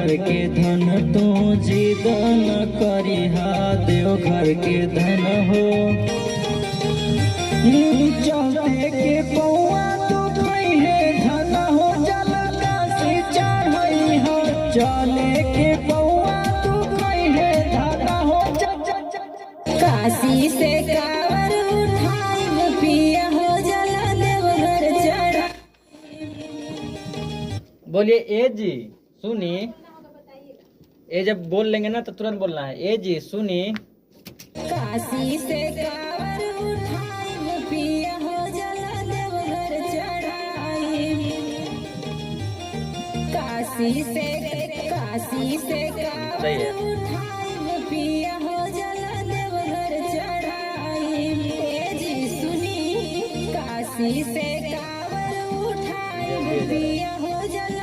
देवघर के धन तू जिद न करिहा देवघर के धन हो। चले के पौआ तू कहे धन हो जल काशी चढ़ई हो। चले के पौआ तू कहे धन हो काशी से कावर उठाई पिया हो जल देवघर चढ़ा। बोलिए ए जी सुनी, ए जब बोल लेंगे ना तो तुरंत बोलना है। ए जी सुनी, काशी से कावर उठाई पिया हो जल देवघर चढ़ाई। काशी से सही है। कावर उठाई पिया हो जल देवघर चढ़ाई। ए जी सुनी, काशी से कावर उठाई पिया हो जल